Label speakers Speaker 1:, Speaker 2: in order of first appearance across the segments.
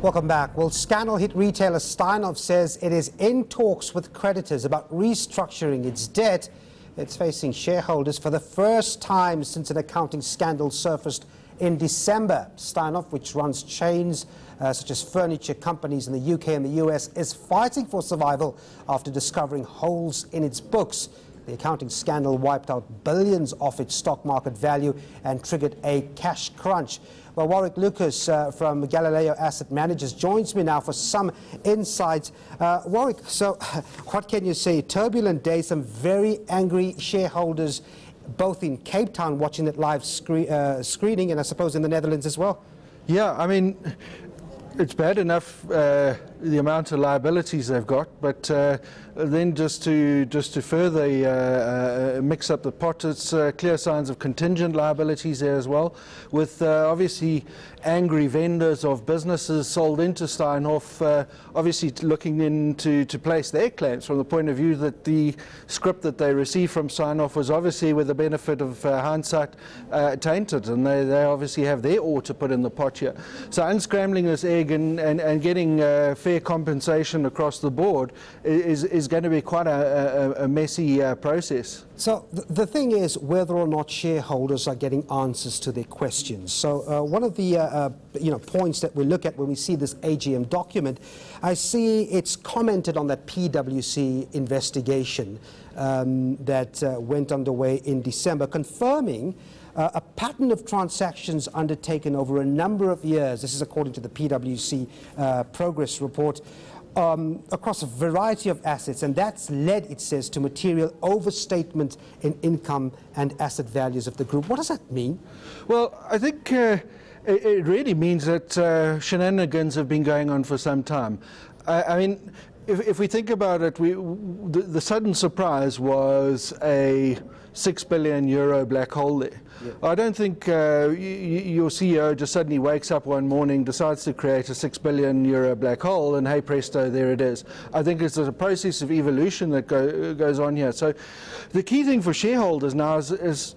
Speaker 1: Welcome back. Well, scandal hit retailer Steinhoff says it is in talks with creditors about restructuring its debt. It's facing shareholders for the first time since an accounting scandal surfaced in December. Steinhoff, which runs chains such as furniture companies in the UK and the US, is fighting for survival after discovering holes in its books. The accounting scandal wiped out billions off its stock market value and triggered a cash crunch. Well, Warwick Lucas from Galileo Asset Managers joins me now for some insights. Warwick, so what can you say? Turbulent day, some very angry shareholders, both in Cape Town watching that live screening and I suppose in the Netherlands as well.
Speaker 2: Yeah, I mean, it's bad enough the amount of liabilities they've got, but then just to further mix up the pot, it's clear signs of contingent liabilities there as well, with obviously angry vendors of businesses sold into Steinhoff, obviously looking into to place their claims from the point of view that the script that they received from Steinhoff was obviously, with the benefit of hindsight, tainted, and they obviously have their oar to put in the pot here. So unscrambling this egg and getting fair compensation across the board is going to be quite a messy process.
Speaker 1: So the thing is whether or not shareholders are getting answers to their questions. So one of the points that we look at when we see this AGM document, I see it's commented on that PwC investigation that went underway in December, confirming a pattern of transactions undertaken over a number of years. This is according to the PwC progress report, across a variety of assets, and that's led, it says, to material overstatement in income and asset values of the group. What does that mean? Well,
Speaker 2: I think it really means that shenanigans have been going on for some time. I mean, if we think about it, the sudden surprise was a €6 billion black hole there. Yeah. I don't think your CEO just suddenly wakes up one morning, decides to create a €6 billion black hole, and hey presto, there it is. I think it's a process of evolution that goes on here. So the key thing for shareholders now is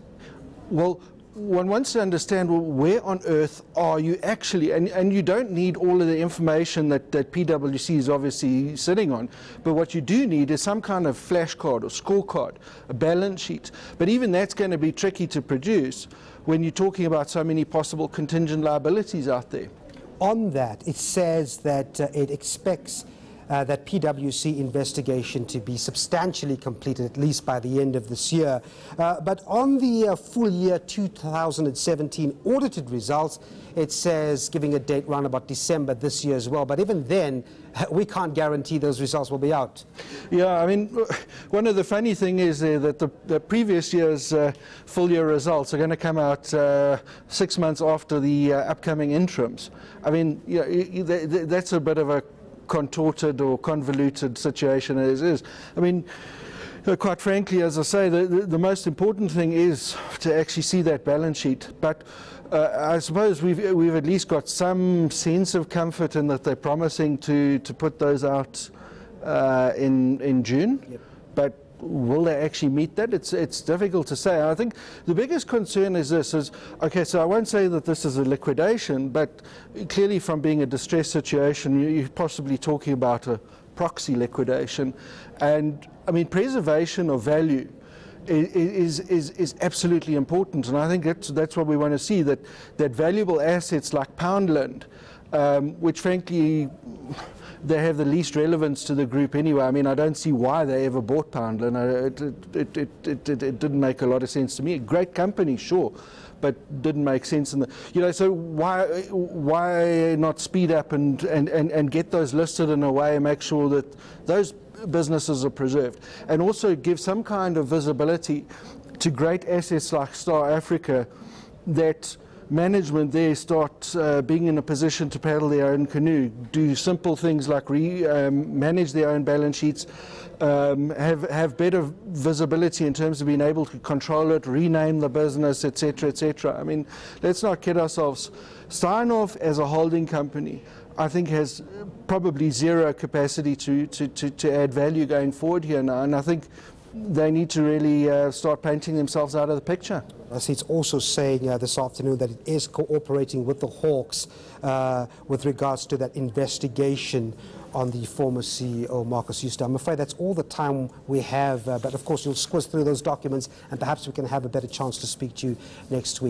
Speaker 2: well, one wants to understand, well, where on earth are you actually, and you don't need all of the information that PwC is obviously sitting on, but what you do need is some kind of flashcard or scorecard, a balance sheet. But even that's going to be tricky to produce when you're talking about so many possible contingent liabilities out there.
Speaker 1: On that, it says that it expects that PwC investigation to be substantially completed, at least by the end of this year. But on the full year 2017 audited results, it says giving a date round about December this year as well. But even then, we can't guarantee those results will be out.
Speaker 2: Yeah, I mean, one of the funny things is that the previous year's full year results are going to come out 6 months after the upcoming interims. I mean, that's a bit of a contorted or convoluted situation as is. I mean, quite frankly, as I say, the most important thing is to actually see that balance sheet. But I suppose we've at least got some sense of comfort in that they're promising to put those out in June. Yep. But will they actually meet that? It's difficult to say. I think the biggest concern is okay, so I won't say that this is a liquidation, but clearly from being a distressed situation, you're possibly talking about a proxy liquidation. And I mean, preservation of value is absolutely important, and I think that's what we want to see, that valuable assets like Poundland, which frankly they have the least relevance to the group anyway. I mean, I don't see why they ever bought Poundland. It didn't make a lot of sense to me. Great company, sure, but didn't make sense in the, so why not speed up and get those listed in a way and make sure that those businesses are preserved, and also give some kind of visibility to great assets like Star Africa, that management there start being in a position to paddle their own canoe, do simple things like manage their own balance sheets, have better visibility in terms of being able to control it, rename the business, etc., etc. I mean, let's not kid ourselves. Steinhoff as a holding company, I think, has probably zero capacity to add value going forward here now, and I think they need to really start painting themselves out of the picture.
Speaker 1: I see it's also saying this afternoon that it is cooperating with the Hawks with regards to that investigation on the former CEO, Marcus Eustace. I'm afraid that's all the time we have, but of course you'll squiz through those documents and perhaps we can have a better chance to speak to you next week.